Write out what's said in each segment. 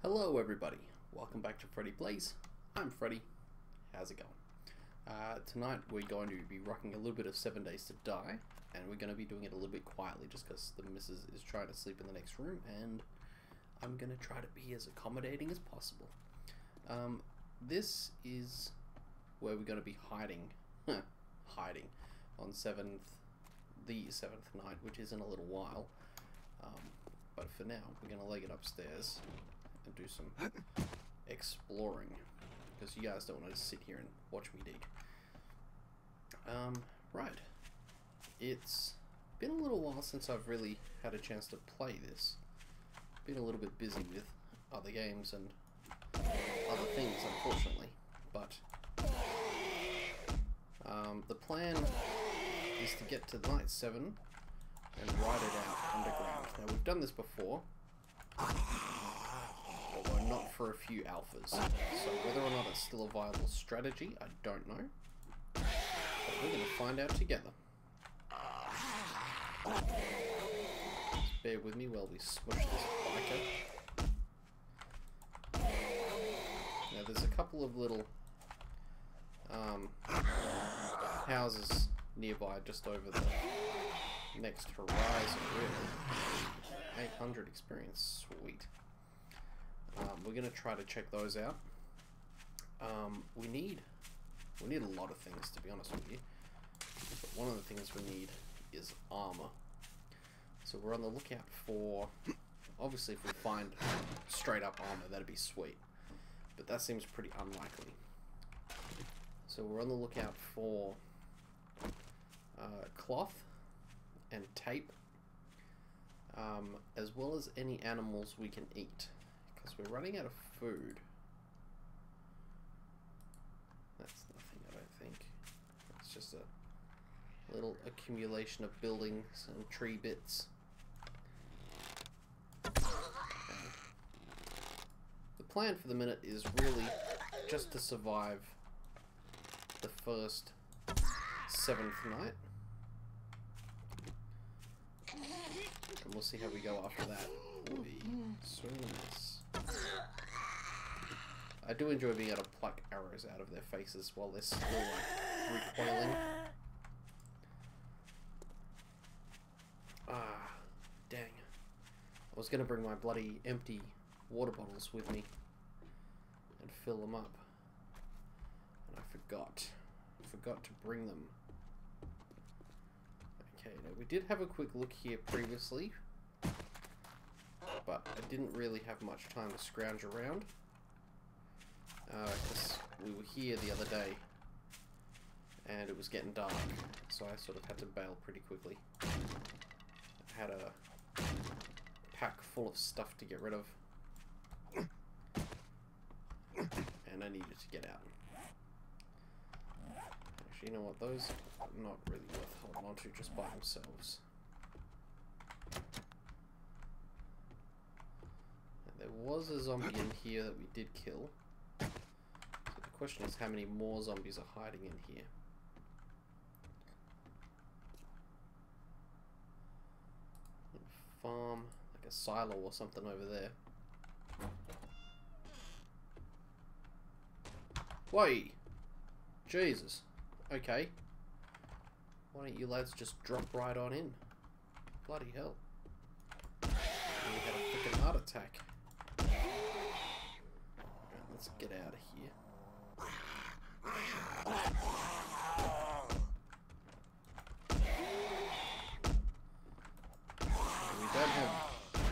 Hello everybody, welcome back to Freddy Plays. I'm Freddy. How's it going? Tonight we're going to be rocking a little bit of 7 Days to Die, and we're going to be doing it a little bit quietly just because the missus is trying to sleep in the next room and I'm going to try to be as accommodating as possible. This is where we're going to be hiding on the 7th night, which is in a little while. But for now, we're going to leg it upstairs and do some exploring, because you guys don't want to sit here and watch me dig. Right. It's been a little while since I've really had a chance to play this. Been a little bit busy with other games and other things, unfortunately. But the plan is to get to night 7 and ride it out underground. Now, we've done this before, although not for a few alphas. So whether or not it's still a viable strategy, I don't know. But we're going to find out together. Just bear with me while we smush this biker. Now, there's a couple of little houses nearby, just over the next horizon, really. 800 experience, sweet. We're gonna try to check those out. We need a lot of things, to be honest with you. But one of the things we need is armor. So we're on the lookout for. Obviously, if we find straight up armor, that'd be sweet. But that seems pretty unlikely. So we're on the lookout for cloth and tape, as well as any animals we can eat, because we're running out of food. That's nothing, I don't think. It's just a little accumulation of buildings and tree bits. The plan for the minute is really just to survive the first 7th night. And we'll see how we go after that. Ooh, swing and miss. I do enjoy being able to pluck arrows out of their faces while they're still like recoiling. Ah, dang. I was gonna bring my bloody empty water bottles with me and fill them up. And I forgot. I forgot to bring them. Okay, now we did have a quick look here previously, but I didn't really have much time to scrounge around, because we were here the other day and it was getting dark, so I sort of had to bail pretty quickly. I had a pack full of stuff to get rid of, and I needed to get out. Actually, you know what, those are not really worth holding on to just by themselves. There was a zombie in here that we did kill. So the question is, how many more zombies are hiding in here? Farm, like a silo or something over there. Wait! Jesus. Okay. Why don't you lads just drop right on in? Bloody hell. You had a freaking heart attack. Right, let's get out of here. We don't have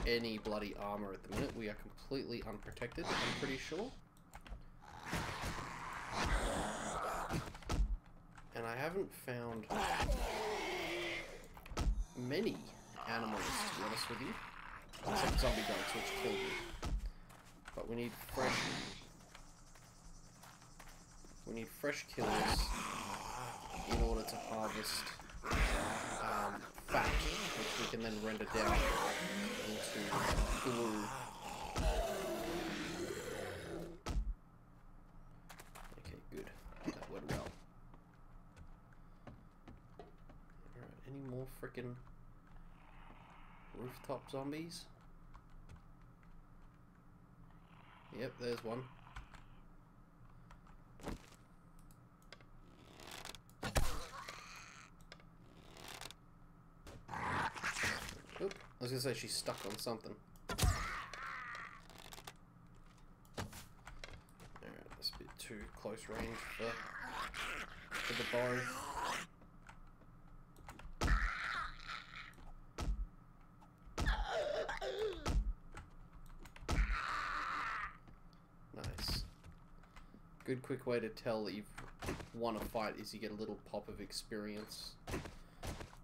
any bloody armor at the minute. We are completely unprotected, I'm pretty sure. And I haven't found many animals, to be honest with you. Except zombie dogs, which killed me. But we need fresh kills in order to harvest fat, which we can then render down into glue. Okay, good. That went well. Alright, any more frickin' rooftop zombies? Yep, there's one. Oop, I was gonna say she's stuck on something. Alright, that's a bit too close range for the bow. Nice. Good quick way to tell that you've won a fight is you get a little pop of experience,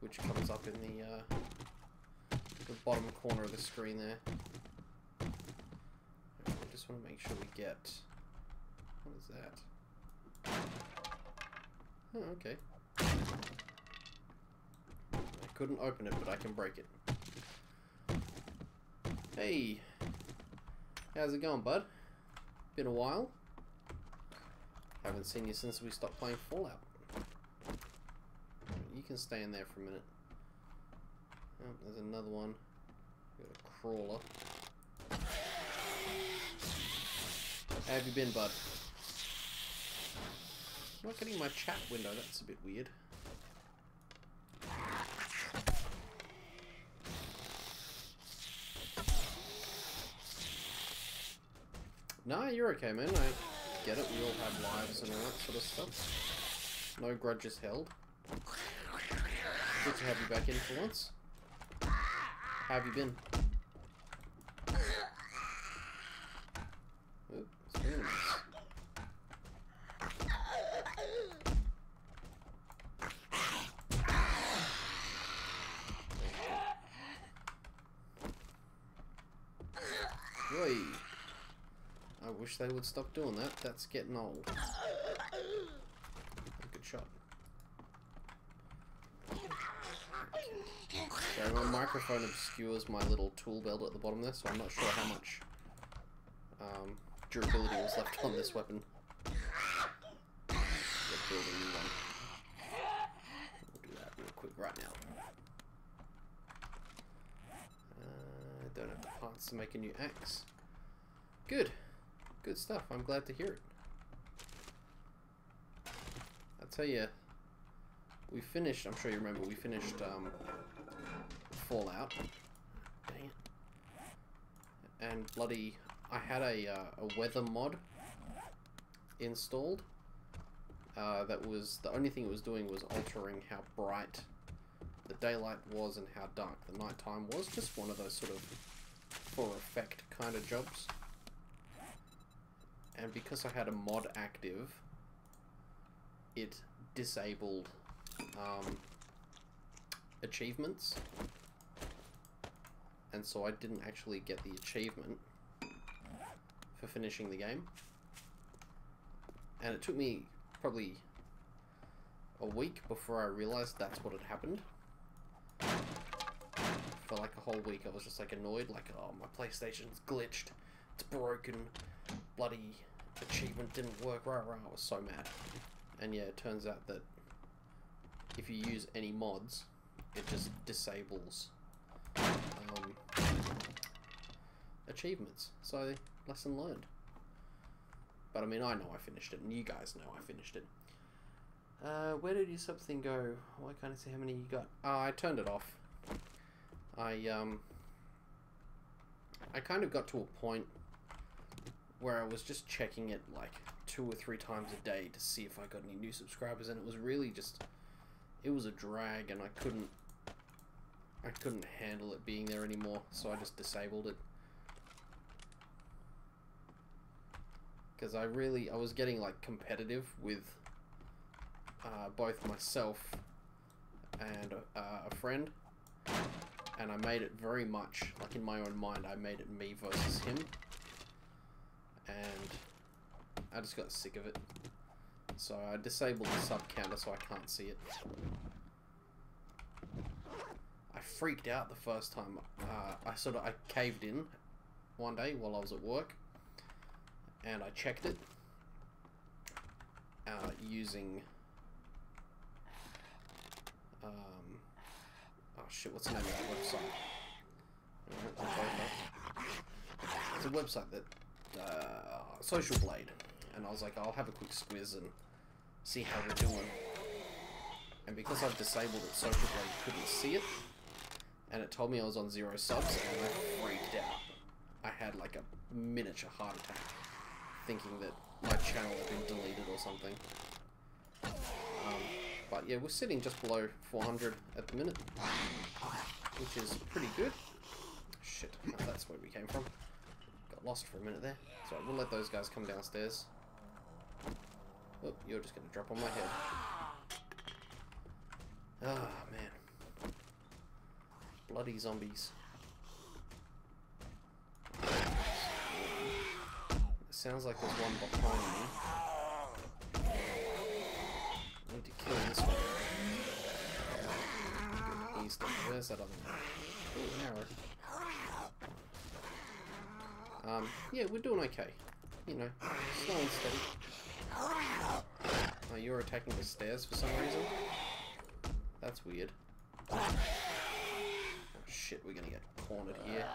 which comes up in the bottom corner of the screen there. I just want to make sure we get... What is that? Oh, okay. I couldn't open it, but I can break it. Hey! How's it going, bud? Been a while? Haven't seen you since we stopped playing Fallout. You can stay in there for a minute. Oh, there's another one. Got a crawler. How have you been, bud? I'm not getting my chat window, that's a bit weird. Nah, you're okay, man. I get it. We all have lives and all that sort of stuff. No grudges held. Good to have you back in for once. How have you been? Oop, it's been a mess. Oi. I wish they would stop doing that. That's getting old. Good shot. Sorry, my microphone obscures my little tool belt at the bottom there, so I'm not sure how much durability was left on this weapon. Let's build a new one. We'll do that real quick right now. I don't have the parts to make a new axe. Good. Good stuff. I'm glad to hear it. I'll tell you, we finished, I'm sure you remember, we finished Fallout. Dang it. And bloody, I had a weather mod installed. That was, the only thing it was doing was altering how bright the daylight was and how dark the nighttime was. Just one of those sort of for effect kind of jobs. And because I had a mod active, it disabled achievements, and so I didn't actually get the achievement for finishing the game. And it took me probably a week before I realized that's what had happened. For like a whole week I was just like annoyed, like, oh, my PlayStation's glitched, it's broken, bloody achievement didn't work, rah rah. I was so mad. And yeah, it turns out that if you use any mods, it just disables achievements. So, lesson learned. But I mean, I know I finished it, and you guys know I finished it. Where did your sub thing go? Why can't I see how many you got? I turned it off. I kind of got to a point where I was just checking it like 2 or 3 times a day to see if I got any new subscribers, and it was really just, it was a drag, and I couldn't handle it being there anymore, so I just disabled it. Because I was getting like competitive with both myself and a friend, and I made it very much, like in my own mind, I made it me versus him. And I just got sick of it. So I disabled the sub counter so I can't see it. I freaked out the first time. I caved in one day while I was at work. And I checked it. Using... oh shit, what's the name of that website? Alright, it's a website that Social Blade, and I was like, I'll have a quick squiz and see how we're doing. And because I've disabled it, Social Blade couldn't see it, and it told me I was on 0 subs, and I freaked out. I had like a miniature heart attack, thinking that my channel had been deleted or something. But yeah, we're sitting just below 400 at the minute, which is pretty good. Shit, that's where we came from. Got lost for a minute there. So we'll let those guys come downstairs. Oh, you're just gonna drop on my head. Ah, man. Bloody zombies. It sounds like there's one behind me. I need to kill this one. He's dead. Where's that other one? Ooh, an arrow. Yeah, we're doing okay. You know, slow and steady. Oh, you're attacking the stairs for some reason? That's weird. Oh shit, we're gonna get cornered here.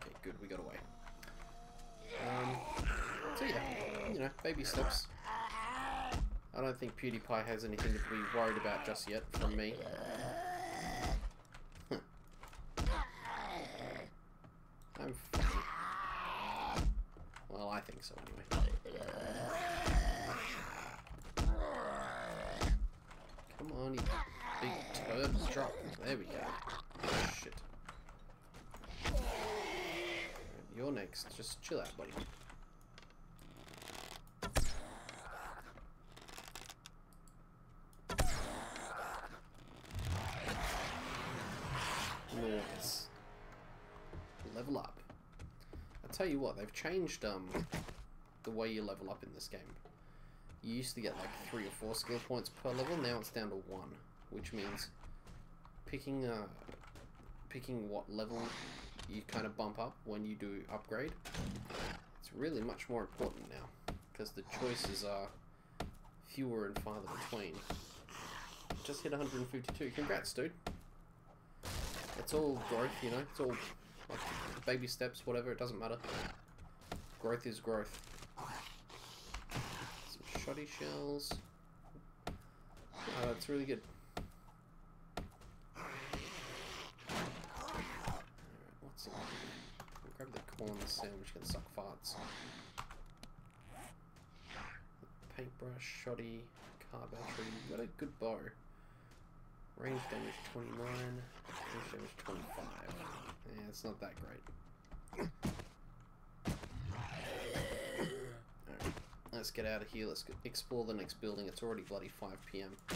Okay, good, we got away. So yeah, you know, baby steps. I don't think PewDiePie has anything to be worried about just yet from me. I'm funny. Well, I think so anyway. Come on, you big turd. Drop. There we go. Oh, shit. You're next. Just chill out, buddy. Nice. Level up. I'll tell you what, they've changed the way you level up in this game. You used to get like 3 or 4 skill points per level, now it's down to 1, which means picking what level you kind of bump up when you do upgrade. It's really much more important now, because the choices are fewer and farther between. Just hit 152. Congrats, dude. It's all growth, you know. It's all like baby steps, whatever. It doesn't matter. Growth is growth. Some shoddy shells. Oh, that's really good. Alright, what's it? I'll grab the corn sandwich. Can suck farts. Paintbrush, shoddy, car battery. Got a good bow. Range damage 29, range damage 25. Yeah, it's not that great. Alright, let's get out of here. Let's explore the next building. It's already bloody 5 PM. I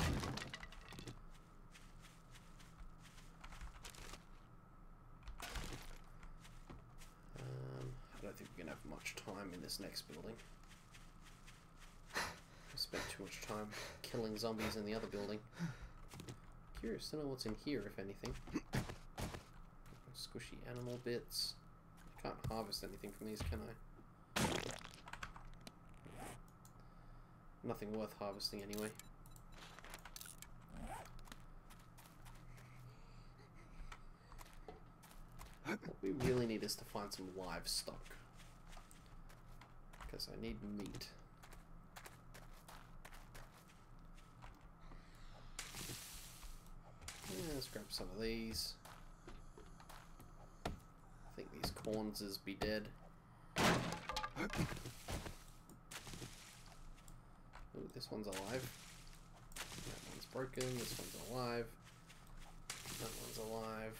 don't think we're going to have much time in this next building. I spent too much time killing zombies in the other building. Curious to know what's in here, if anything. Squishy animal bits. I can't harvest anything from these, can I? Nothing worth harvesting anyway. What we really need is to find some livestock. Because I need meat. Yeah, let's grab some of these. I think these cornses be dead. Ooh, this one's alive. That one's broken. This one's alive. That one's alive.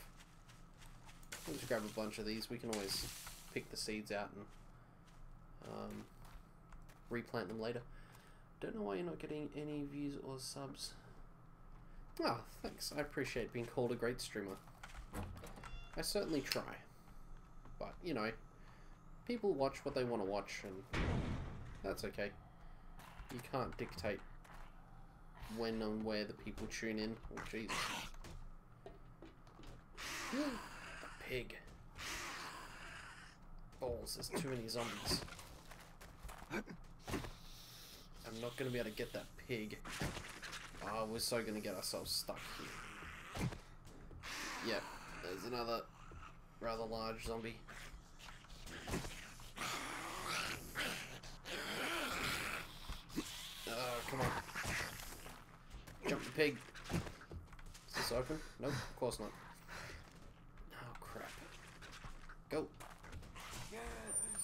We'll just grab a bunch of these. We can always pick the seeds out and replant them later. Don't know why you're not getting any views or subs. Oh, thanks. I appreciate being called a great streamer. I certainly try. But, you know, people watch what they want to watch, and that's okay. You can't dictate when and where the people tune in. Oh, Jesus. A pig. Balls, there's too many zombies. I'm not going to be able to get that pig. Oh, we're so going to get ourselves stuck here. Yep, there's another rather large zombie. come on. Jump the pig. Is this open? Nope, of course not. Oh, crap. Go.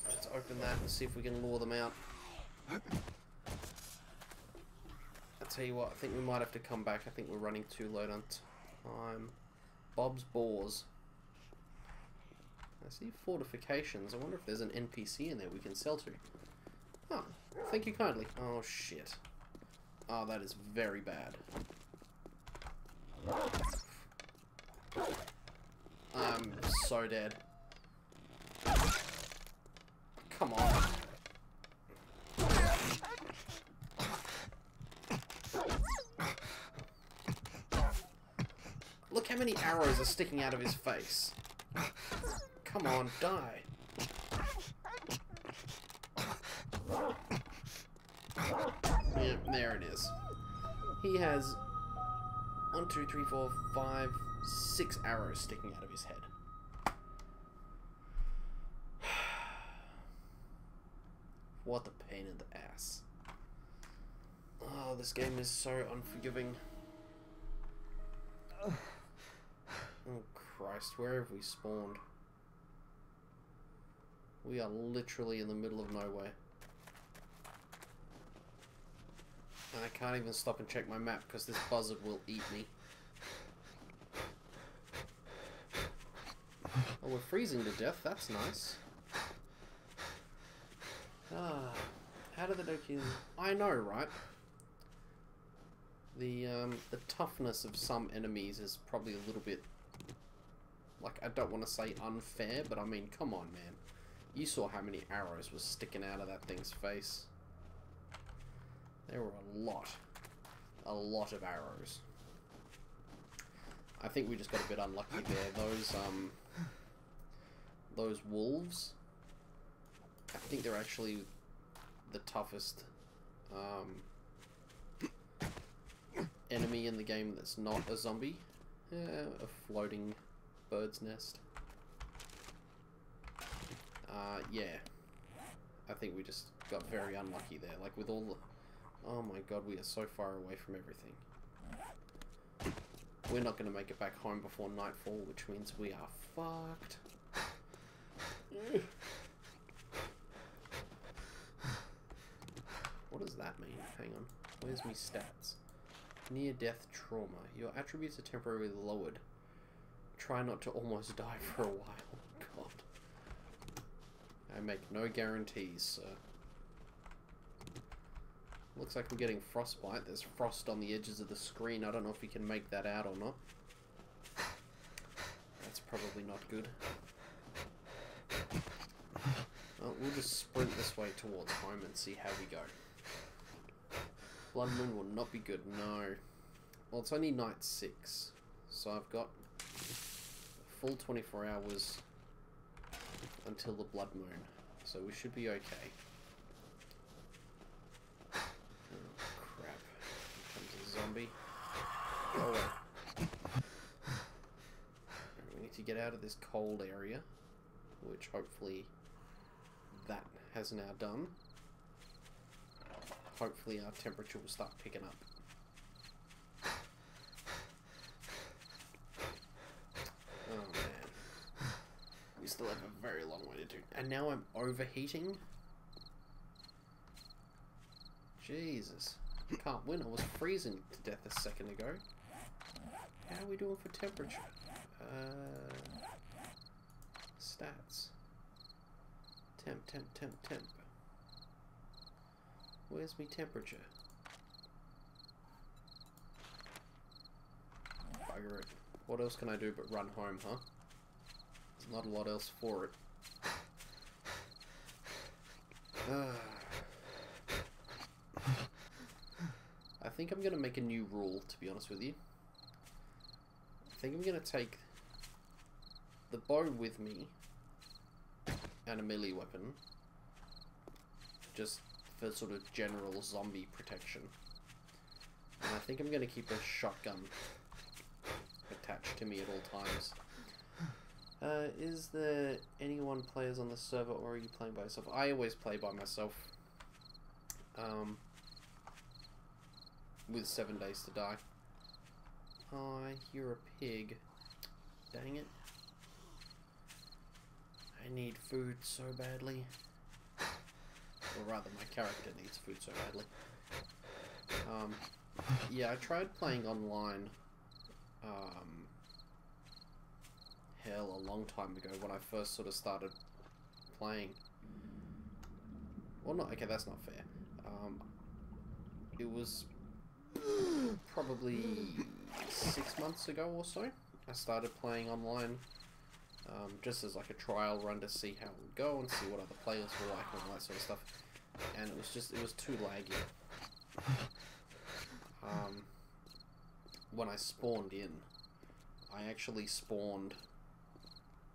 Let's open that and see if we can lure them out. I'll tell you what, I think we might have to come back. I think we're running too late on time. Bob's Boars. I see fortifications. I wonder if there's an NPC in there we can sell to. Oh, thank you kindly. Oh, shit. Oh, that is very bad. I'm so dead. Come on. Look how many arrows are sticking out of his face. Come on, die. Yeah, there it is. He has 1, 2, 3, 4, 5, 6 arrows sticking out of his head. What a pain in the ass. Oh, this game is so unforgiving. Oh Christ, where have we spawned? We are literally in the middle of nowhere. And I can't even stop and check my map because this buzzard will eat me. Oh, we're freezing to death. That's nice. Ah, how do the Doki... I know, right? The toughness of some enemies is probably a little bit... Like, I don't want to say unfair, but I mean, come on, man. You saw how many arrows were sticking out of that thing's face. There were a lot of arrows. I think we just got a bit unlucky there. Those wolves, I think they're actually the toughest enemy in the game that's not a zombie. A floating bird's nest. Yeah. I think we just got very unlucky there. Like with all the... Oh my god, we are so far away from everything. We're not going to make it back home before nightfall, which means we are fucked. What does that mean? Hang on. Where's me stats? Near-death trauma. Your attributes are temporarily lowered. Try not to almost die for a while. God. I make no guarantees, sir. Looks like we're getting frostbite. There's frost on the edges of the screen. I don't know if you can make that out or not. That's probably not good. Well, we'll just sprint this way towards home and see how we go. Blood Moon will not be good, no. Well, it's only night 6. So I've got a full 24 hours until the Blood Moon. So we should be okay. Zombie. Oh wait. We need to get out of this cold area, which hopefully that has now done. Hopefully our temperature will start picking up. Oh man. We still have a very long way to do. And now I'm overheating? Jesus. Can't win. I was freezing to death a second ago. How are we doing for temperature? Stats. Temp. Where's me temperature? Bugger it. What else can I do but run home, huh? There's not a lot else for it. I think I'm going to make a new rule, to be honest with you. I think I'm going to take the bow with me and a melee weapon, just for sort of general zombie protection. And I think I'm going to keep a shotgun attached to me at all times. Is there anyone players on the server, or are you playing by yourself? I always play by myself. with 7 days to die. Oh, I hear a pig. Dang it. I need food so badly. Or rather, my character needs food so badly. Yeah, I tried playing online, hell, a long time ago when I first sort of started playing. Well, not, okay, that's not fair. It was probably 6 months ago or so. I started playing online, just as like a trial run to see how it would go and see what other players were like and all that sort of stuff. And it was too laggy. When I spawned in, I actually spawned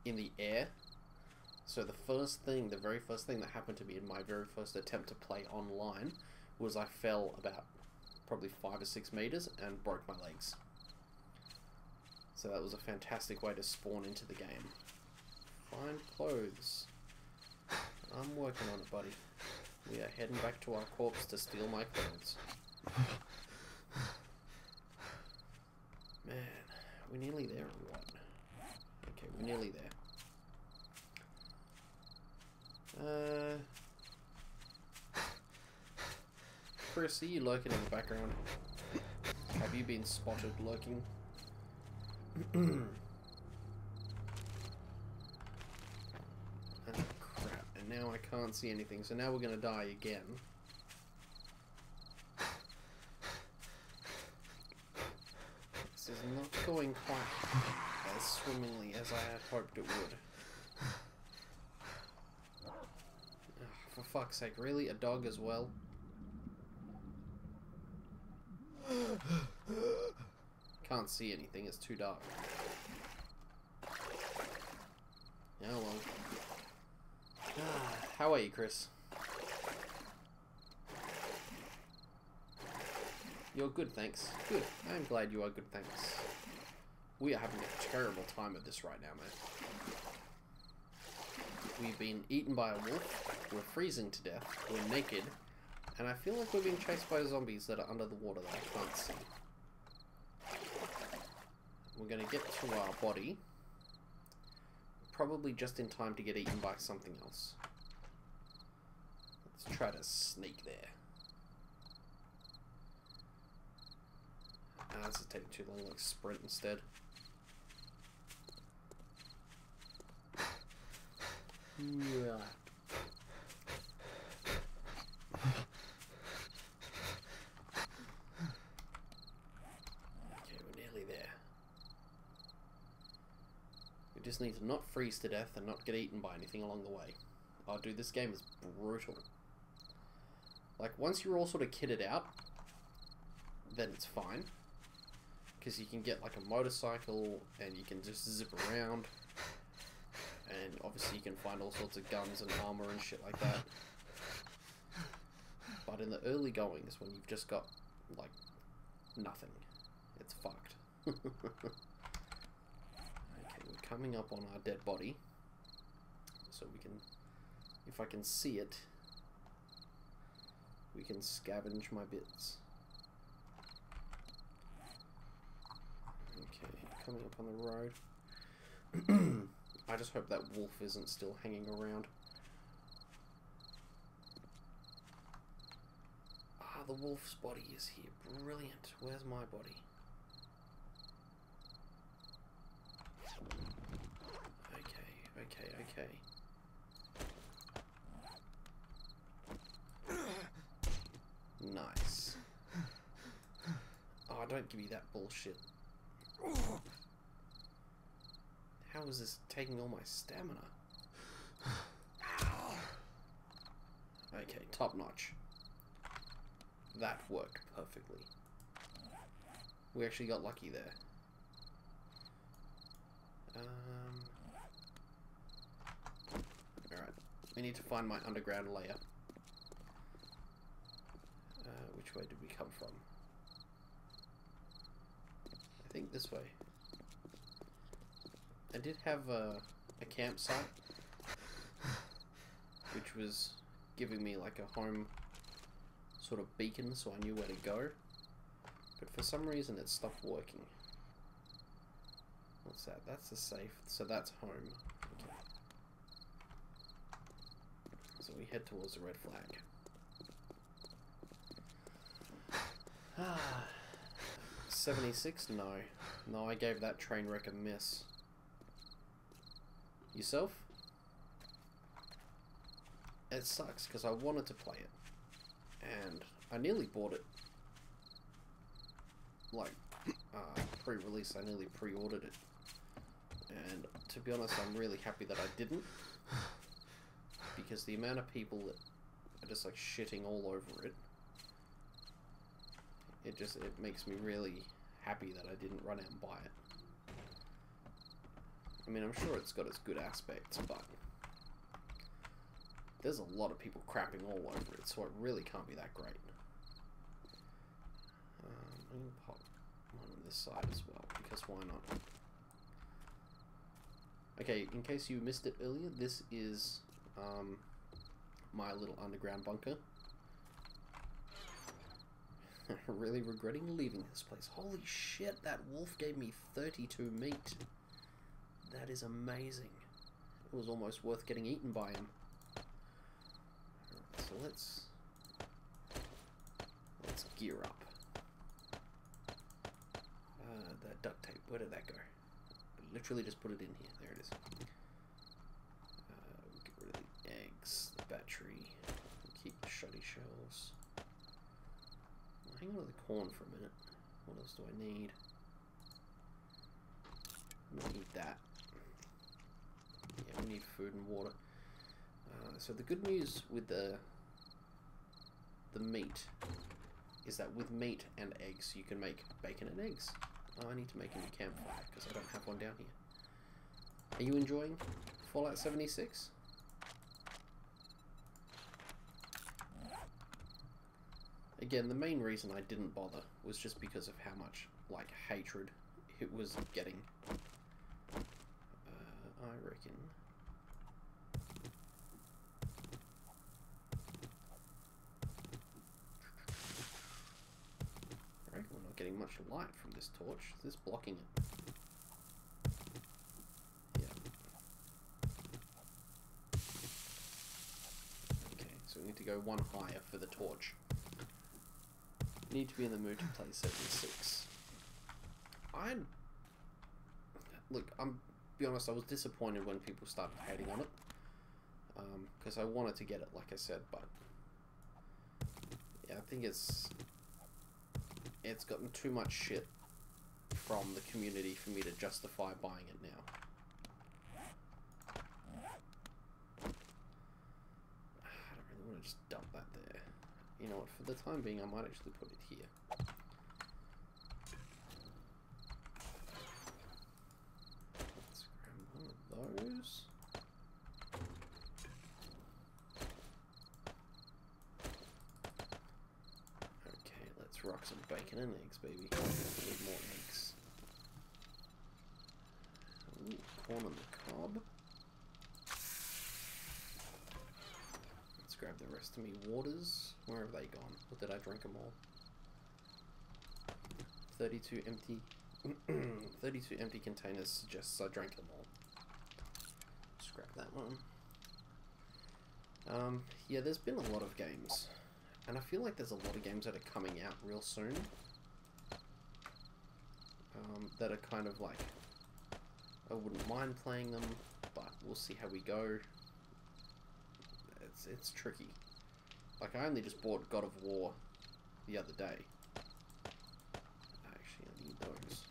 in the air. So the very first thing that happened to me in my very first attempt to play online was I fell about probably 5 or 6 meters and broke my legs. So that was a fantastic way to spawn into the game. Find clothes. I'm working on it, buddy. We are heading back to our corpse to steal my clothes. Man, we're nearly there or what? Okay, we're nearly there. Chris, are you lurking in the background? Have you been spotted lurking? Oh, crap. And now I can't see anything, so now we're gonna die again. This is not going quite as swimmingly as I had hoped it would. For fuck's sake, really? A dog as well? Can't see anything, it's too dark. Oh well. How are you, Chris? You're good, thanks. Good. I'm glad you are good, thanks. We are having a terrible time of this right now, man. We've been eaten by a wolf, we're freezing to death, we're naked, and I feel like we're being chased by zombies that are under the water that I can't see. We're going to get to our body, probably just in time to get eaten by something else. Let's try to sneak there. This is taking too long, like sprint instead. Yeah. Okay, we're nearly there. We just need to not freeze to death and not get eaten by anything along the way. Oh, dude, this game is brutal. Like, once you're all sort of kitted out, then it's fine. Because you can get, like, a motorcycle, and you can just zip around. And obviously you can find all sorts of guns and armor and shit like that. But in the early goings, when you've just got, like, nothing, it's fucked. Okay, we're coming up on our dead body. So we can, if I can see it, we can scavenge my bits. Okay, coming up on the road. I just hope that wolf isn't still hanging around. Ah, the wolf's body is here. Brilliant. Where's my body? Okay. Nice. Oh, don't give me that bullshit. How is this taking all my stamina? Okay, top notch. That worked perfectly. We actually got lucky there. Alright, we need to find my underground lair. Which way did we come from? I think this way. I did have a campsite, which was giving me like a home sort of beacon, so I knew where to go. But for some reason it stopped working. What's that? That's a safe. So that's home. Okay. So we head towards the red flag. 76? No. No, I gave that train wreck a miss. Yourself? It sucks because I wanted to play it. And I nearly bought it. Like, pre-release, I nearly pre-ordered it. And to be honest, I'm really happy that I didn't. Because the amount of people that are just like shitting all over it, it makes me really happy that I didn't run out and buy it. I mean, I'm sure it's got its good aspects, but there's a lot of people crapping all over it, so it really can't be that great. I'm going to pop one on this side as well, because why not? Okay, in case you missed it earlier, this is my little underground bunker. Really regretting leaving this place. Holy shit, that wolf gave me 32 meat. That is amazing. It was almost worth getting eaten by him. Alright, so let's gear up. That duct tape, where did that go? I literally just put it in here. There it is. We'll get rid of the eggs, the battery, keep the shoddy shells. Hang on to the corn for a minute. What else do I need? I don't need that. Yeah, we need food and water. So the good news with the meat is that with meat and eggs you can make bacon and eggs. Oh, I need to make a new campfire because I don't have one down here. Are you enjoying Fallout 76? Again, the main reason I didn't bother was just because of how much, like, hatred it was getting. I reckon... we're not getting much light from this torch. Is this blocking it? Yeah. Okay, so we need to go one higher for the torch. Need to be in the mood to play 76. Look, I'm be honest, I was disappointed when people started hating on it. Because I wanted to get it, like I said, but yeah, I think it's gotten too much shit from the community for me to justify buying it now. I don't really want to just dump that there. You know what, for the time being I might actually put it here. Let's grab one of those. Okay, let's rock some bacon and eggs, baby. Need more eggs. Ooh, corn on the cob. Let's grab the rest of me waters. Where have they gone? Or did I drink them all? 32 empty 32 empty containers suggests I drank them all. Scrap that one. Yeah, there's been a lot of games. And I feel like there's a lot of games that are coming out real soon. That are kind of like... I wouldn't mind playing them, but we'll see how we go. It's tricky. Like, I only just bought God of War the other day. Actually, I need those.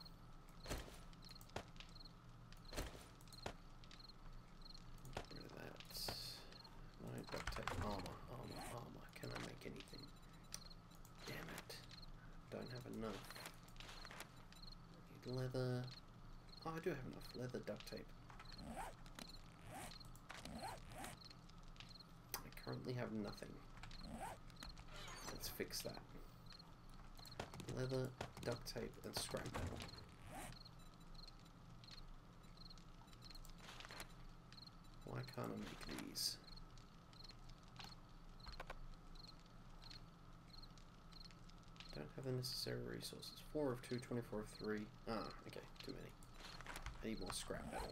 Get rid of that. No, duct tape. Armor. Can I make anything? Damn it. Don't have enough. I need leather. Oh, I do have enough leather, duct tape. I currently have nothing. Let's fix that. Leather, duct tape, and scrap metal. Why can't I make these? Don't have the necessary resources. 4 of 2, 24 of 3. Ah, okay, too many. I need more scrap metal.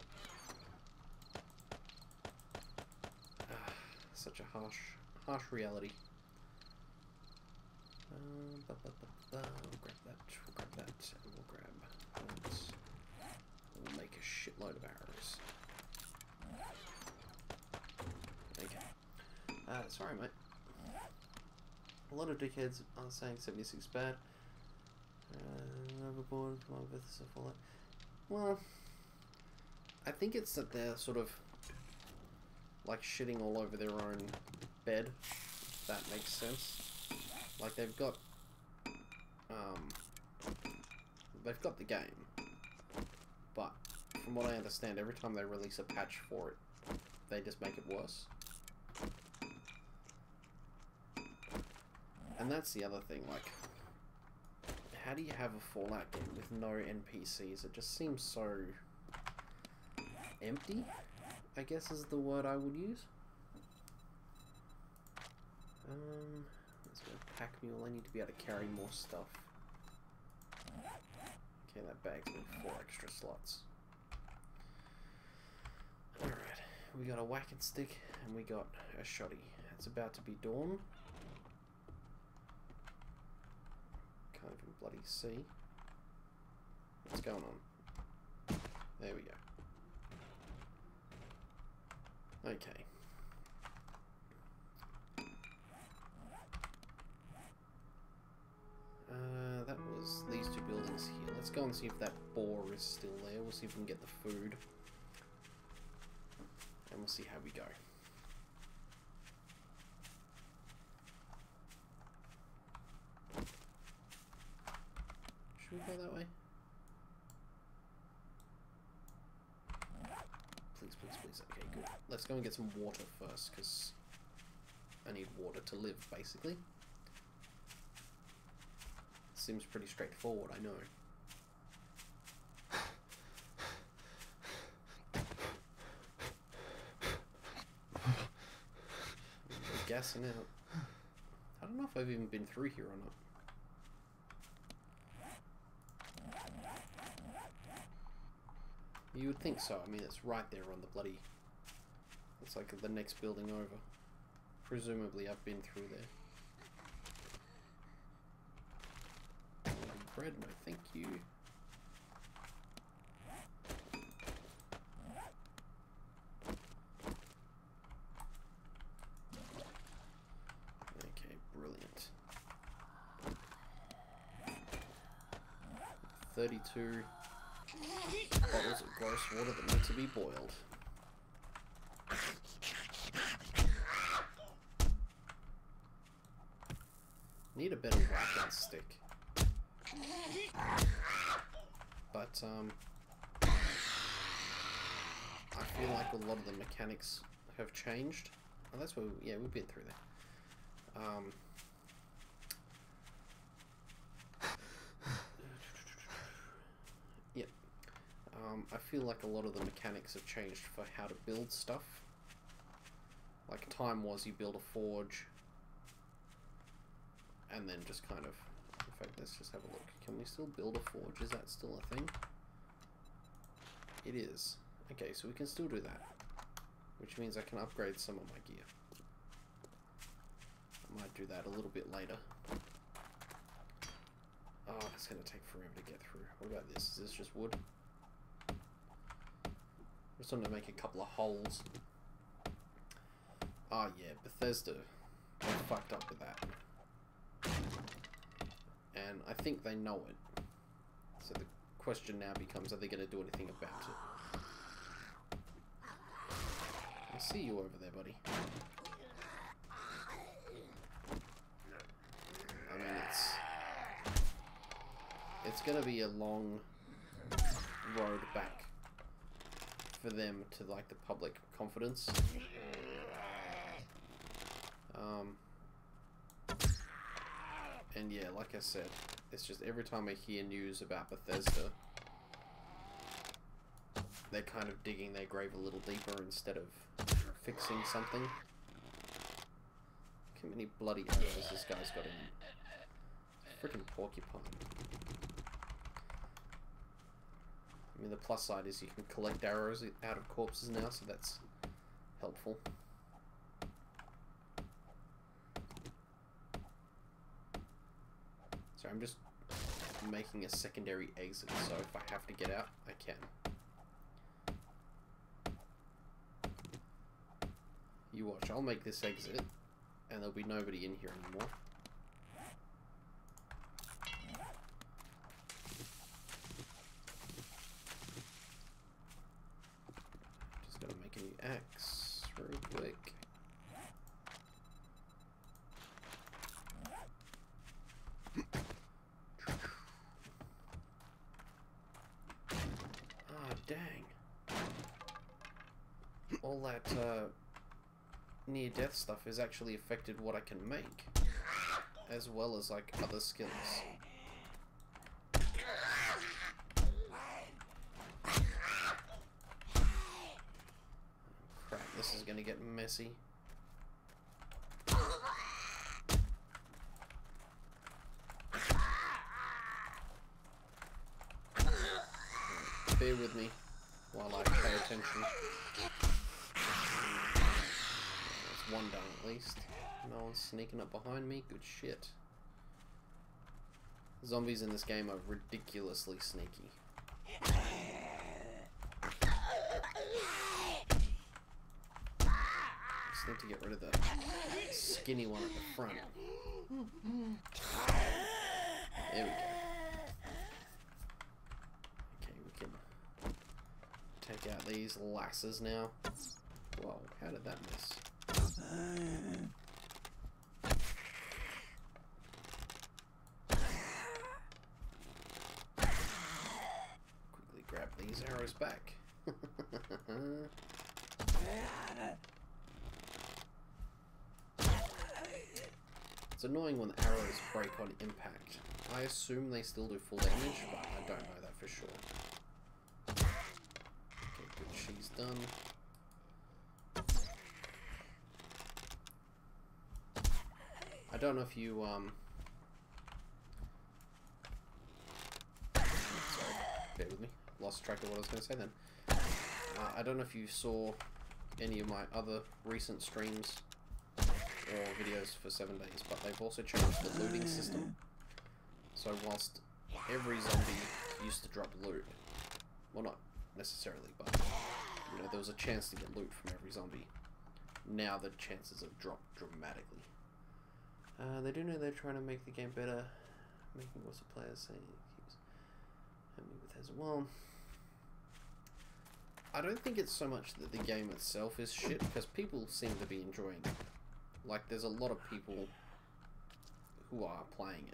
Such a harsh reality. We'll grab that, and we'll grab that. We'll make a shitload of arrows. Okay. Sorry, mate. A lot of dickheads are saying 76 bad. Overboard, come on, with stuff, all that. Well, I think it's that they're sort of like shitting all over their own bed, if that makes sense. Like they've got the game, but from what I understand, every time they release a patch for it, they just make it worse. And that's the other thing, like, how do you have a Fallout game with no NPCs? It just seems so empty, I guess is the word I would use. Let's go pack mule. I need to be able to carry more stuff. Okay, that bag's got 4 extra slots. Alright, we got a whacking stick and we got a shotty. It's about to be dawn. Can't even bloody see. What's going on? There we go. Okay. That was these 2 buildings here. Let's go and see if that boar is still there. We'll see if we can get the food. And we'll see how we go. Should we go that way? Please, please, please. Okay, good. Let's go and get some water first, because I need water to live, basically. Seems pretty straightforward, I know. We're gassing out. I don't know if I've even been through here or not. You would think so. I mean, it's right there on the bloody... It's like the next building over. Presumably I've been through there. Bread, no thank you. Okay, brilliant. 32 bottles of gross water that need to be boiled. Need a better whacking stick. But I feel like a lot of the mechanics have changed. Oh, that's where yeah, we've been through there. Yep. I feel like a lot of the mechanics have changed for how to build stuff. Like time was you build a forge and then just kind of... In fact, let's just have a look. Can we still build a forge? Is that still a thing? It is. Okay, so we can still do that. Which means I can upgrade some of my gear. I might do that a little bit later. Oh, it's going to take forever to get through. What about this? Is this just wood? I just wanted to make a couple of holes. Oh yeah, Bethesda. They fucked up with that. And I think they know it. So the question now becomes, are they going to do anything about it? I see you over there, buddy. I mean, it's going to be a long road back for them to, like, the public confidence. And yeah, like I said, it's just every time I hear news about Bethesda, they're kind of digging their grave a little deeper instead of fixing something. Look how many bloody arrows this guy's got in him. freaking porcupine. I mean, the plus side is you can collect arrows out of corpses now, so that's helpful. So I'm just making a secondary exit, so if I have to get out, I can. You watch, I'll make this exit, and there'll be nobody in here anymore. Just gotta make a new axe real quick. Ah, dang. All that, near-death stuff has actually affected what I can make, as well as like other skills. Crap, this is gonna get messy. Bear with me while I pay attention. One down at least. No one's sneaking up behind me. Good shit. Zombies in this game are ridiculously sneaky. Just need to get rid of the skinny one at the front. There we go. Okay, we can take out these lasses now. Whoa, how did that miss? Quickly grab these arrows back. It's annoying when the arrows break on impact. I assume they still do full damage, but I don't know that for sure. Okay, good, she's done. I don't know if you, sorry, bear with me. Lost track of what I was going to say then. I don't know if you saw any of my other recent streams or videos for 7 days, but they've also changed the looting system. So whilst every zombie used to drop loot, well, not necessarily, but, you know, there was a chance to get loot from every zombie. Now the chances have dropped dramatically. They do know they're trying to make the game better, making what's the players saying keeps me with as well. I don't think it's so much that the game itself is shit, because people seem to be enjoying it. Like, there's a lot of people who are playing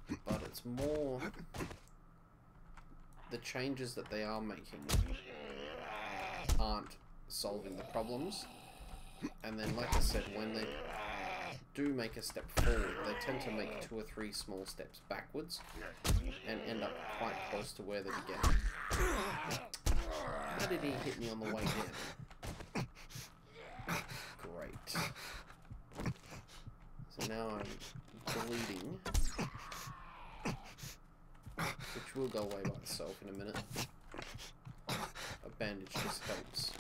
it. But it's more the changes that they are making aren't solving the problems. And then, like I said, when they do make a step forward, they tend to make 2 or 3 small steps backwards and end up quite close to where they began. How did he hit me on the way down? Great. So now I'm bleeding, which will go away by itself in a minute. A bandage just helps.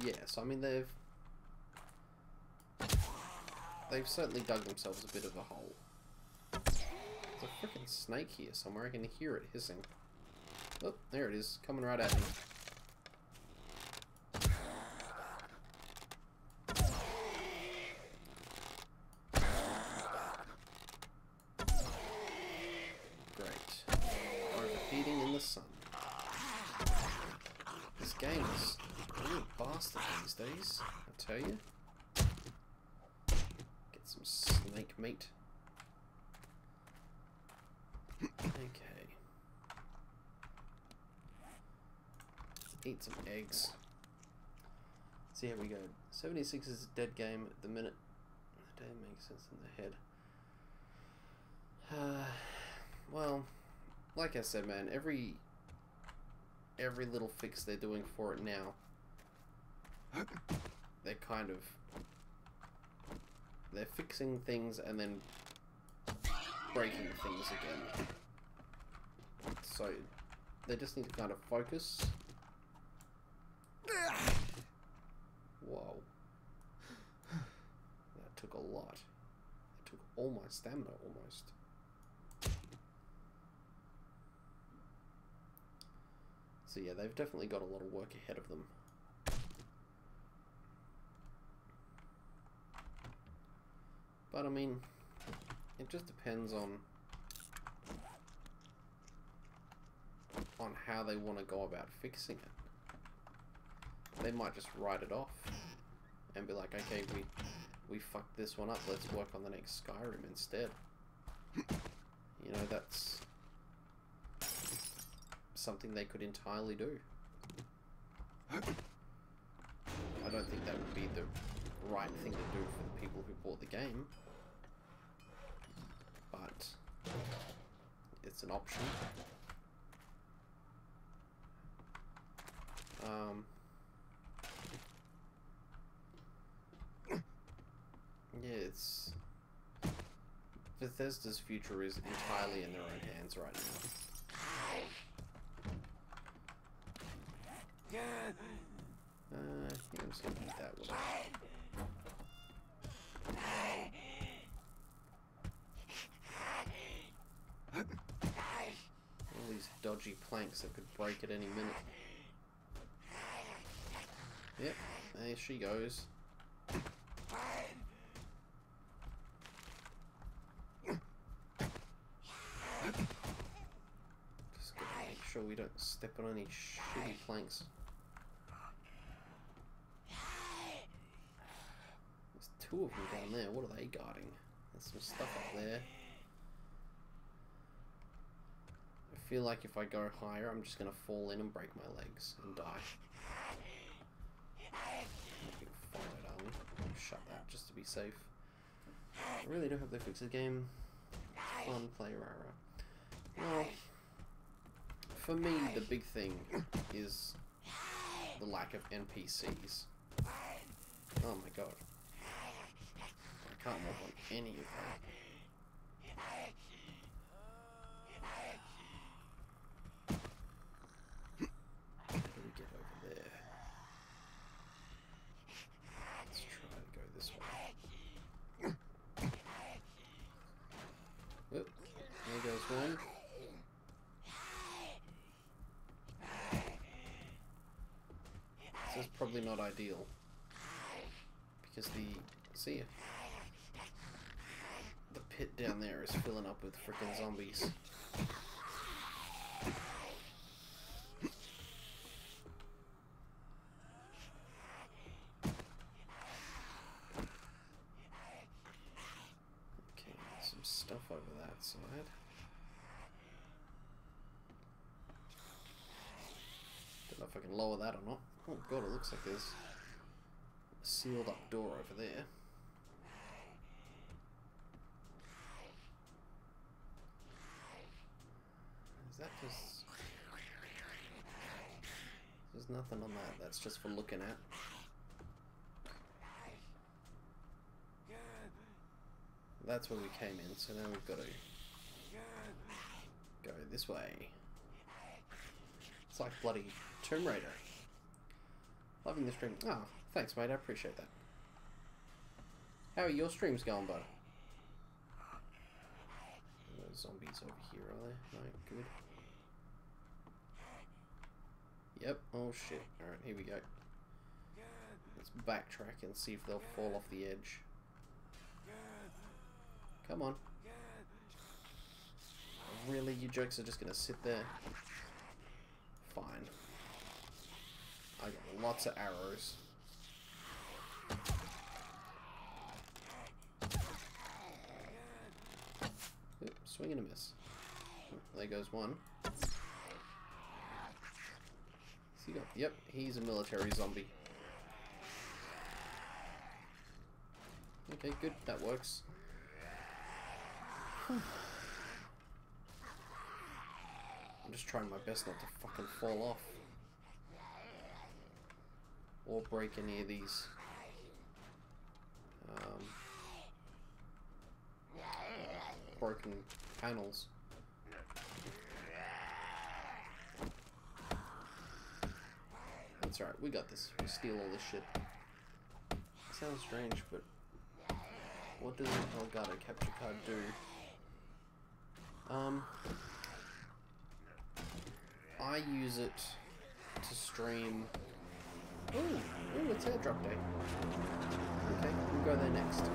Yeah, so I mean they've certainly dug themselves a bit of a hole. There's a freaking snake here somewhere. I can hear it hissing. Oh, there it is, coming right at me. Great. Overheating in the sun. This game is a real bastard these days, I tell you. Get some snake meat. Okay. Eat some eggs. So here we go. 76 is a dead game at the minute. The day makes sense in the head. Well, like I said, man, every little fix they're doing for it now, they're fixing things and then breaking things again. So they just need to kind of focus. Whoa. That took a lot. It took all my stamina almost. So yeah, they've definitely got a lot of work ahead of them. But I mean, it just depends on how they want to go about fixing it. They might just write it off and be like, okay, we fucked this one up, let's work on the next Skyrim instead. You know, that's something they could entirely do. I don't think that would be the right thing to do for the people who bought the game, but it's an option. Yeah, it's... Bethesda's future is entirely in their own hands right now. Yeah, I'm just gonna eat that one. All these dodgy planks that could break at any minute. Yep, there she goes. Just gotta make sure we don't step on any shitty planks. There's two of them down there. What are they guarding? There's some stuff up there. I feel like if I go higher, I'm just gonna fall in and break my legs and die. Shut that, just to be safe. I really do hope they fix the game. It's fun, play rara. Well, for me, the big thing is the lack of NPCs. Oh my god. I can't walk on any of that. How do we get over there? Let's try and go this way. Oop, there goes one. This is probably not ideal. Because see ya. The pit down there is filling up with frickin' zombies. Okay, some stuff over that side. Don't know if I can lower that or not. Oh god, it looks like there's a sealed up door over there. Is that just... There's nothing on that, that's just for looking at. That's where we came in, so now we've got to go this way. It's like bloody Tomb Raider. Loving the stream. Oh, thanks mate, I appreciate that. How are your streams going, bud? No zombies over here, are there? No, good. Yep, oh shit. Alright, here we go. Let's backtrack and see if they'll fall off the edge. Come on. Really, you jokes are just gonna sit there? Fine. I got lots of arrows. Oop, swing and a miss. There goes one. So you got, yep, he's a military zombie. Okay, good, that works. just trying my best not to fucking fall off. Or break any of these broken panels. That's alright, we got this. We steal all this shit. Sounds strange, but what does an Elgato capture card do? I use it to stream. Ooh, it's airdrop day. Okay, we'll go there next.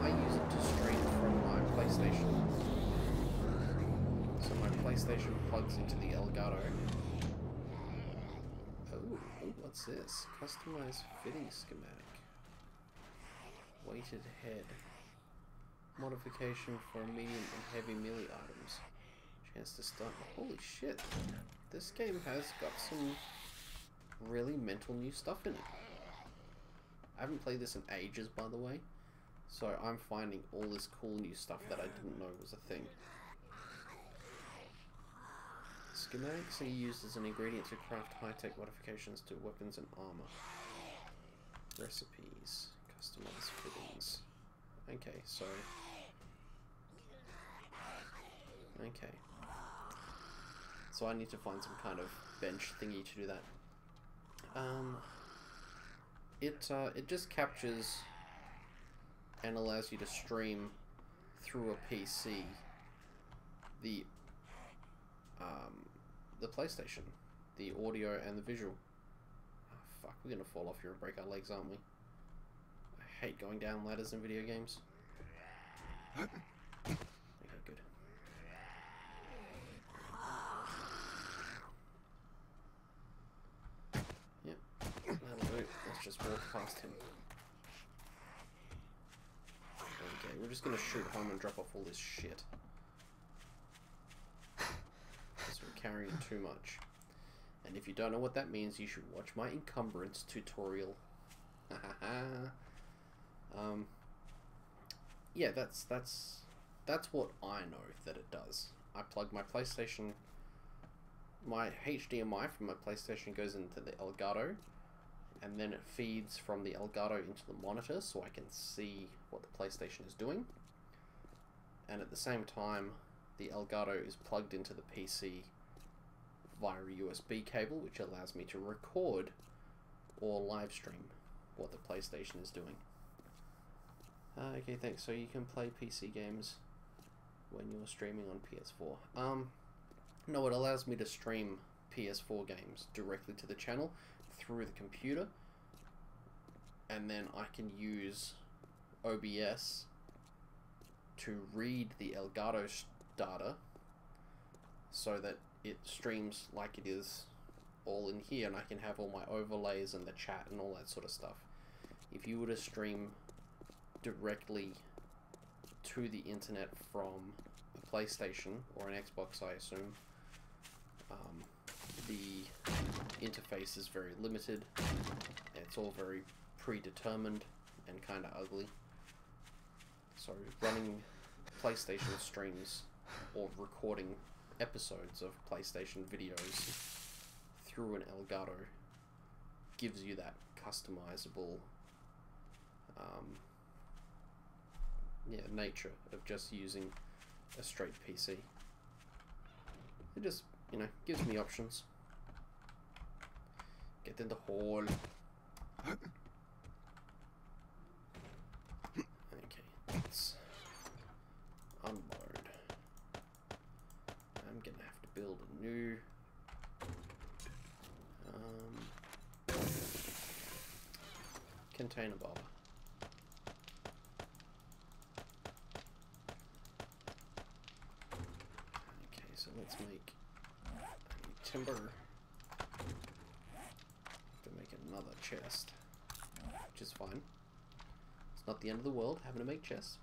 I use it to stream from my PlayStation. So my PlayStation plugs into the Elgato. Oh, what's this? Customized fitting schematic. Weighted head. Modification for medium and heavy melee items. Chance to stun. Holy shit. This game has got some really mental new stuff in it. I haven't played this in ages, by the way. So I'm finding all this cool new stuff that I didn't know was a thing. Schematics are used as an ingredient to craft high-tech modifications to weapons and armor. Recipes. Customized fittings. Okay, so... Okay. So I need to find some kind of bench thingy to do that. It just captures and allows you to stream through a PC the PlayStation, the audio and the visual. Oh, fuck, we're gonna fall off here and break our legs, aren't we? I hate going down ladders in video games. Okay, good. Yep, that'll do. Let's just walk past him. Okay, we're just gonna shoot home and drop off all this shit. Because we're carrying too much. And if you don't know what that means, you should watch my encumbrance tutorial. Yeah, that's what I know that it does. I plug my PlayStation, my HDMI from my PlayStation goes into the Elgato, and then it feeds from the Elgato into the monitor so I can see what the PlayStation is doing. And at the same time, the Elgato is plugged into the PC via a USB cable, which allows me to record or live stream what the PlayStation is doing. Okay, thanks. So you can play PC games when you're streaming on PS4. No, it allows me to stream PS4 games directly to the channel through the computer, and then I can use OBS to read the Elgato data so that it streams like it is all in here, and I can have all my overlays and the chat and all that sort of stuff. If you were to stream directly to the internet from a PlayStation or an Xbox, I assume, the interface is very limited. It's all very predetermined and kind of ugly. So running PlayStation streams or recording episodes of PlayStation videos through an Elgato gives you that customizable nature of just using a straight PC. It just, you know, gives me options. Get in the hole. Okay, let's unload. I'm gonna have to build a new container bob. Okay, so let's make timber to make another chest, which is fine. It's not the end of the world having to make chests.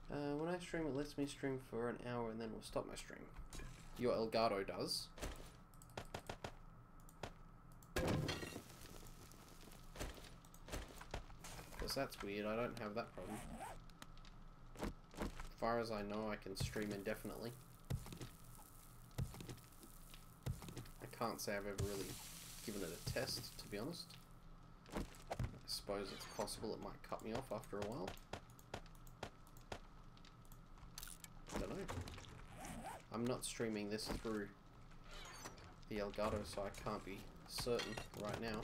When I stream, it lets me stream for an hour and then will stop my stream. Your Elgato does. Because that's weird, I don't have that problem. As far as I know, I can stream indefinitely. can't say I've ever really given it a test, to be honest. I suppose it's possible it might cut me off after a while. I don't know. I'm not streaming this through the Elgato, so I can't be certain right now.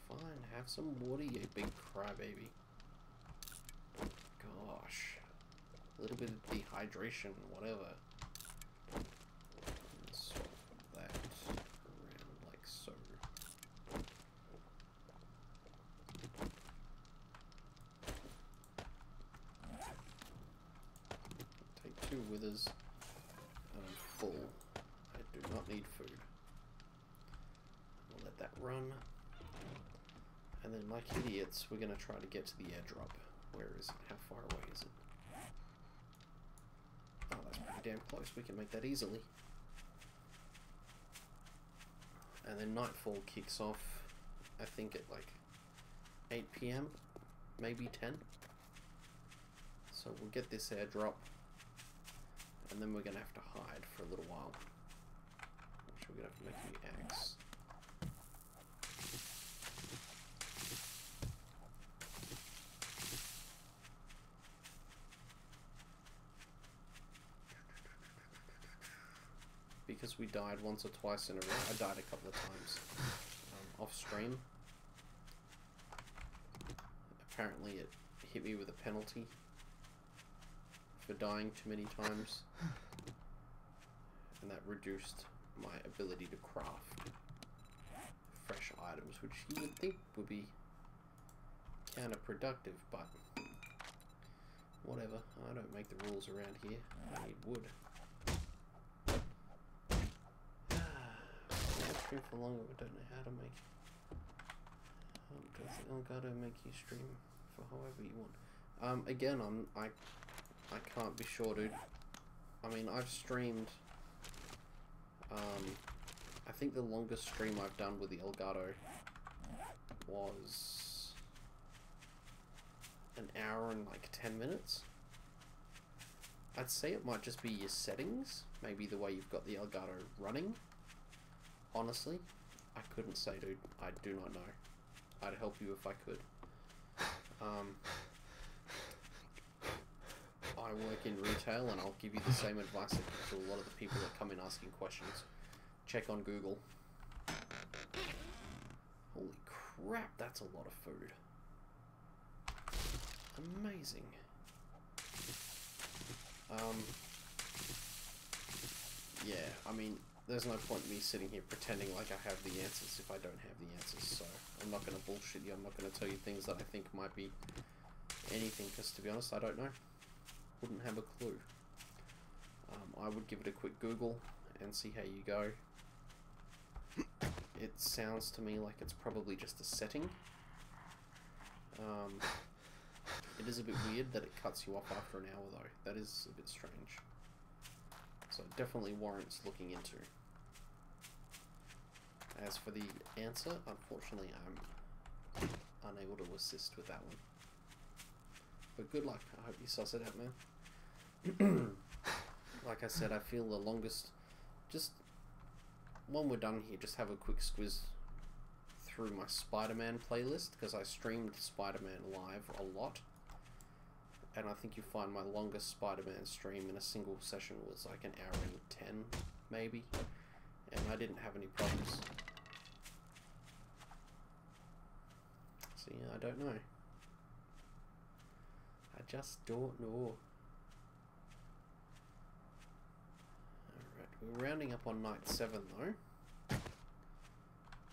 Fine, have some water, you big crybaby. Gosh. A little bit of dehydration, whatever. Swap that around like so. Take 2 withers, and I'm full. I do not need food. We'll let that run. And then, like idiots, we're going to try to get to the airdrop. Where is it? How far away is it? Oh, that's pretty damn close. We can make that easily. And then nightfall kicks off, I think, at like 8 PM, maybe 10. So we'll get this airdrop, and then we're going to have to hide for a little while. Which we're going to have to make a new axe. Because we died once or twice in a row. I died a couple of times off stream. Apparently it hit me with a penalty for dying too many times, and that reduced my ability to craft fresh items, which you would think would be counterproductive, but whatever. I don't make the rules around here. I need wood. For longer, we don't know how to make. Does Elgato make you stream for however you want? Again, I can't be sure, dude. I mean, I've streamed. I think the longest stream I've done with the Elgato was an hour and like 10 minutes. I'd say it might just be your settings, maybe the way you've got the Elgato running. Honestly, I couldn't say, dude. I do not know. I'd help you if I could. I work in retail, and I'll give you the same advice I give to a lot of the people that come in asking questions. Check on Google. Holy crap, that's a lot of food. Amazing. Yeah, I mean, there's no point in me sitting here pretending like I have the answers if I don't have the answers, so I'm not going to bullshit you. I'm not going to tell you things that I think might be anything, because to be honest, I don't know. Wouldn't have a clue. I would give it a quick Google and see how you go. It sounds to me like it's probably just a setting. It is a bit weird that it cuts you off after an hour, though. That is a bit strange. So it definitely warrants looking into. As for the answer, unfortunately I'm unable to assist with that one. But good luck. I hope you suss it out, man. Like I said, I feel the longest... Just when we're done here, just have a quick squiz through my Spider-Man playlist, because I streamed Spider-Man live a lot. And I think you find my longest Spider-Man stream in a single session was like an hour and 10, maybe. And I didn't have any problems. So yeah, I don't know. I just don't know. Alright, we're rounding up on night 7 though.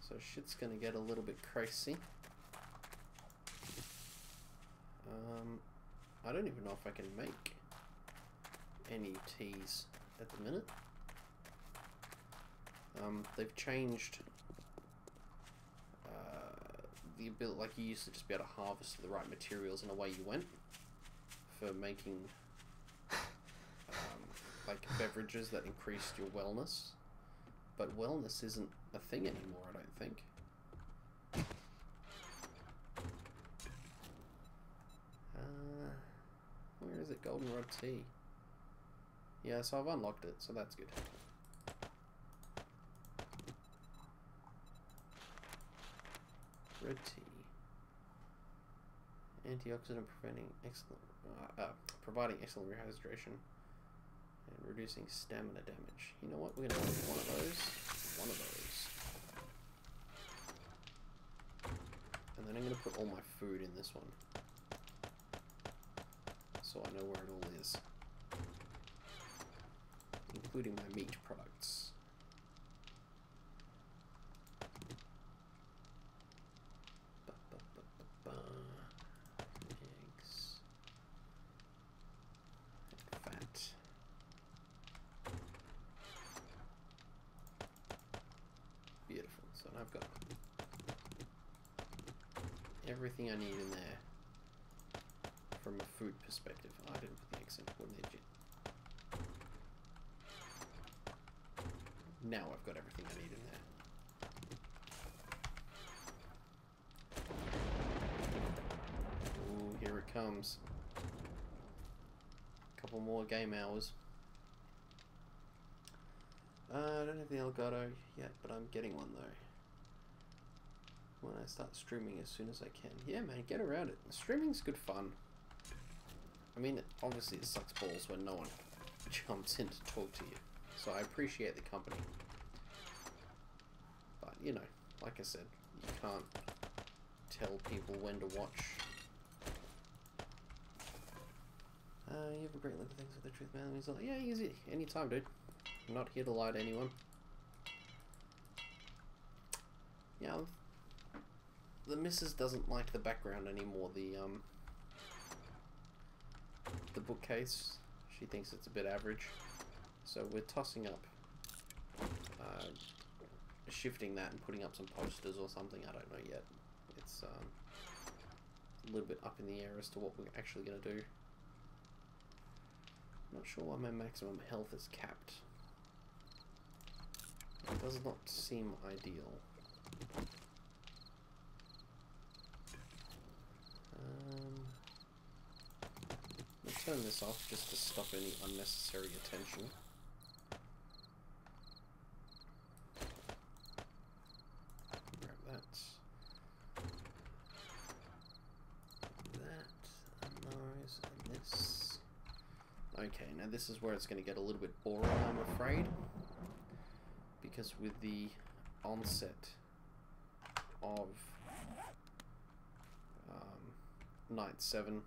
So shit's gonna get a little bit crazy. I don't even know if I can make any teas at the minute. They've changed the ability, like you used to just be able to harvest the right materials and away you went for making like beverages that increased your wellness. But wellness isn't a thing anymore, I don't think. Where is it? Goldenrod tea. Yeah, so I've unlocked it, so that's good. Red tea. Antioxidant providing excellent rehydration and reducing stamina damage. You know what? We're gonna make one of those. One of those. And then I'm gonna put all my food in this one, so I know where it all is, including my meat products. Eggs. Fat. Beautiful. So now I've got everything I need in there from a food perspective. Oh, I didn't put the eggs in. What did you? Now I've got everything I need in there. Ooh, here it comes. A couple more game hours. I don't have the Elgato yet, but I'm getting one though. When I start streaming as soon as I can. Yeah, man, get around it. Streaming's good fun. I mean, obviously it sucks balls when no one jumps in to talk to you. So I appreciate the company. But, you know, like I said, you can't tell people when to watch. You have a great look at things with the truth, man. And he's like, yeah, easy. Anytime, dude. I'm not here to lie to anyone. Yeah, the missus doesn't like the background anymore. The bookcase, she thinks it's a bit average. So we're tossing up, shifting that and putting up some posters or something. I don't know yet. It's a little bit up in the air as to what we're actually going to do. Not sure why my maximum health is capped. It does not seem ideal. Let's turn this off just to stop any unnecessary attention. Grab that. That, and those, and this. Okay, now this is where it's going to get a little bit boring, I'm afraid. Because with the onset of Night 7,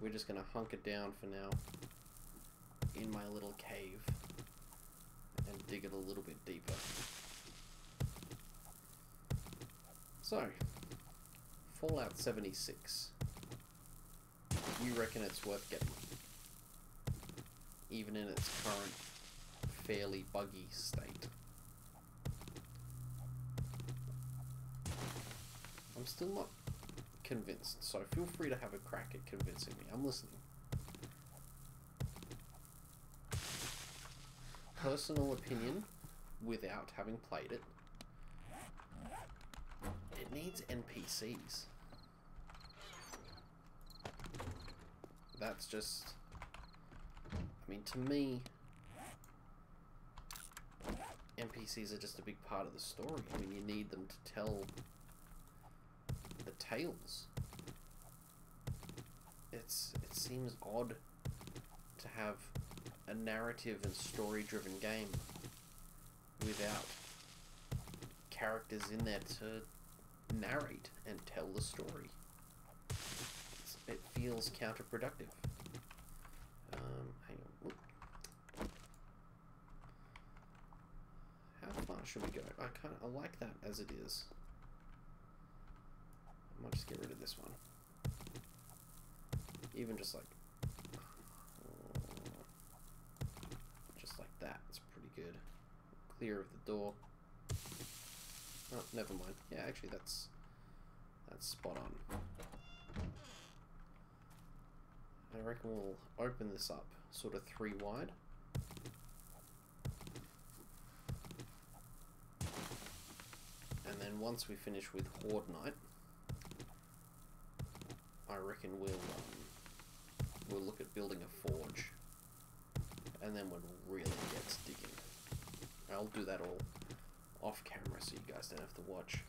we're just going to hunk it down for now in my little cave and dig it a little bit deeper. So, Fallout 76. You reckon it's worth getting? Even in its current fairly buggy state. I'm still not convinced, so feel free to have a crack at convincing me. I'm listening. Personal opinion, without having played it, it needs NPCs. That's just... I mean, to me, NPCs are just a big part of the story. I mean, you need them to tell the tales. It seems odd to have a narrative and story-driven game without characters in there to narrate and tell the story. It feels counterproductive. Hang on. Whoop. How far should we go? I like that as it is. I might just get rid of this one. Even just like that. It's pretty good. Clear of the door. Oh, never mind. Yeah, actually that's spot on. I reckon we'll open this up sort of 3 wide. And then once we finish with Horde Night, I reckon we'll look at building a forge and then when it really gets digging. I'll do that all off camera so you guys don't have to watch.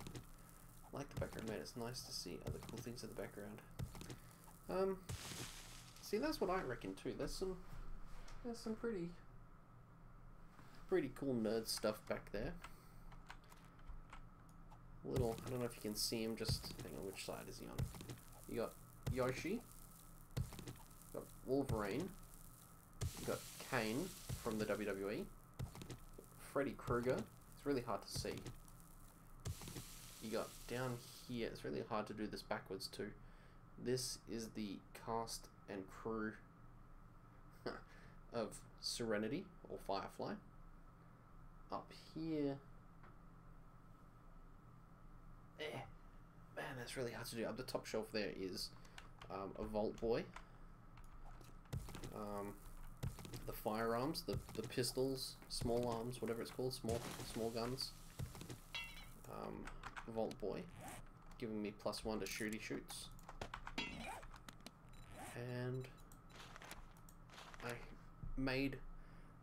I like the background, man. It's nice to see other cool things in the background. See, that's what I reckon too. There's some pretty cool nerd stuff back there. Little, I don't know if you can see him, just hang on, which side is he on? You got Yoshi, you got Wolverine, you got Kane from the WWE, Freddy Krueger, it's really hard to see. You got down here, it's really hard to do this backwards too. This is the cast and crew of Serenity or Firefly. Up here, man, that's really hard to do. Up the top shelf there is a Vault Boy. The firearms, the pistols, small arms, whatever it's called, small guns. Vault Boy, giving me +1 to shooty shoots. And I made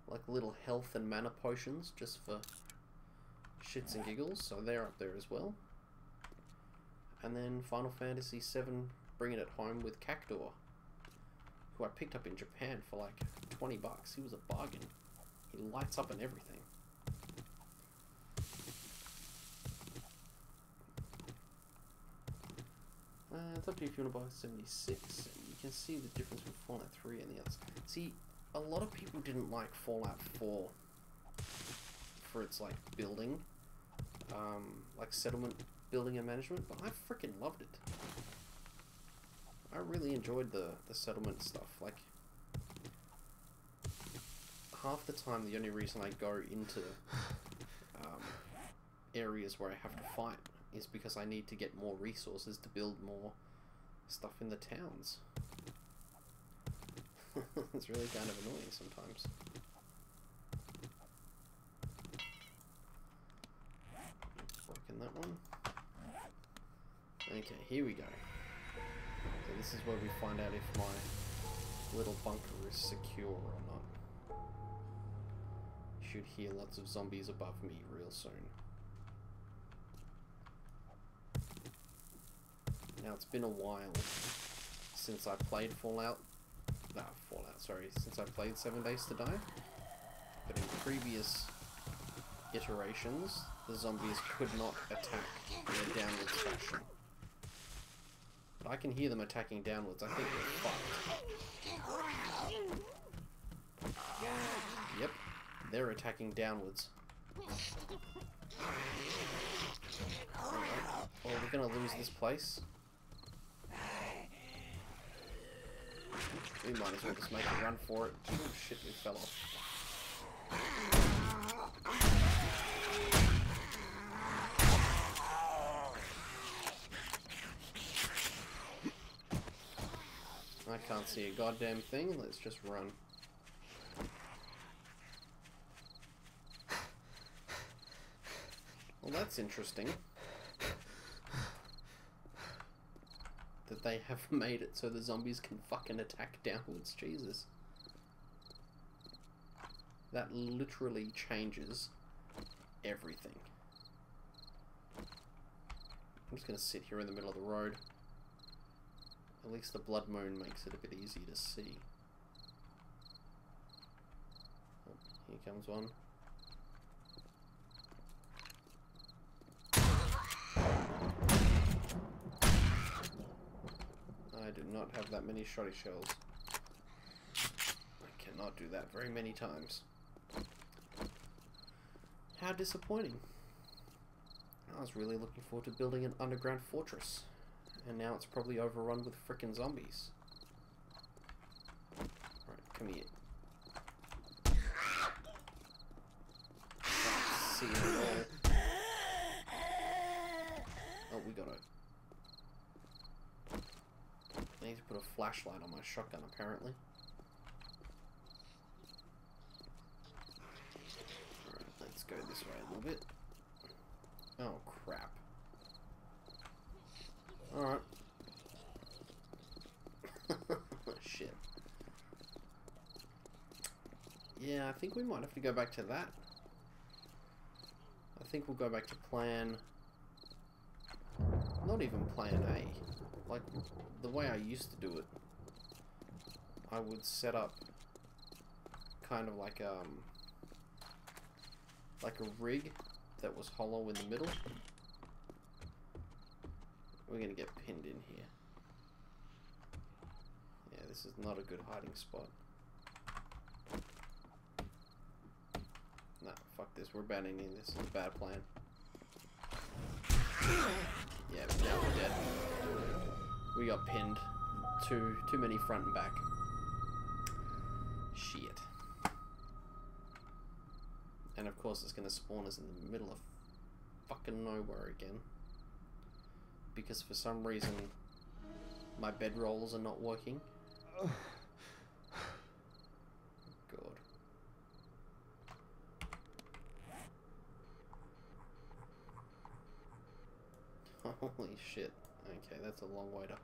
like little health and mana potions just for shits and giggles, so they're up there as well. And then Final Fantasy VII Bringing It Home with Cactuar, who I picked up in Japan for like 20 bucks. He was a bargain. He lights up and everything. It's up to you if you want to buy 76. You can see the difference between Fallout 3 and the others. See, a lot of people didn't like Fallout 4 for its like building, like settlement building and management, but I freaking loved it. I really enjoyed the settlement stuff. Like, half the time the only reason I go into areas where I have to fight is because I need to get more resources to build more stuff in the towns. It's really kind of annoying sometimes. Broken that one. Okay, here we go. So this is where we find out if my little bunker is secure or not. Should hear lots of zombies above me real soon. Now it's been a while since I played since I played 7 Days to Die. But in previous iterations, the zombies could not attack in a downwards fashion. But I can hear them attacking downwards. I think they're fucked. Yep, they're attacking downwards. Alright, well, we're gonna lose this place. We might as well just make a run for it. Oh shit, we fell off. I can't see a goddamn thing, let's just run. Well, that's interesting. That they have made it so the zombies can fucking attack downwards. Jesus. That literally changes everything. I'm just gonna sit here in the middle of the road. At least the blood moon makes it a bit easier to see. Oh, here comes one. I do not have that many shotty shells. I cannot do that very many times. How disappointing. I was really looking forward to building an underground fortress. And now it's probably overrun with frickin' zombies. Alright, come here. Can't see it at all. Oh, we got it. I need to put a flashlight on my shotgun, apparently. Alright, let's go this way a little bit. Oh, crap. Alright. Shit. Yeah, Yeah, I think we might have to go back to that. I think we'll go back to plan... Not even plan A. Like, the way I used to do it. I would set up kind of like a rig that was hollow in the middle. We're gonna get pinned in here. Yeah, this is not a good hiding spot. Nah, fuck this. We're abandoning this. This is a bad plan. Yeah, but now we're dead. We got pinned. Too many front and back. Shit. And of course it's gonna spawn us in the middle of fucking nowhere again. Because for some reason my bedrolls are not working. God. Holy shit. Okay, that's a long way to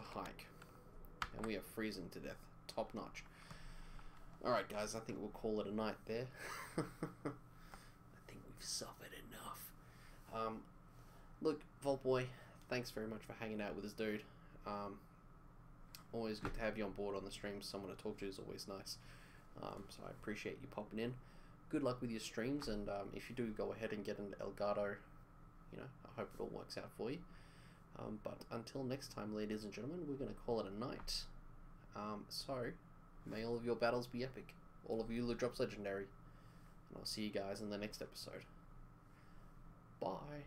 hike. And we are freezing to death. Top notch. Alright guys, I think we'll call it a night there. I think we've suffered enough. Look, Vault Boy, thanks very much for hanging out with us, dude. Always good to have you on board on the stream. Someone to talk to is always nice. So I appreciate you popping in. Good luck with your streams, and if you do go ahead and get into Elgato, you know, I hope it all works out for you. But until next time, ladies and gentlemen, we're going to call it a night. So, may all of your battles be epic. All of you drops legendary. And I'll see you guys in the next episode. Bye.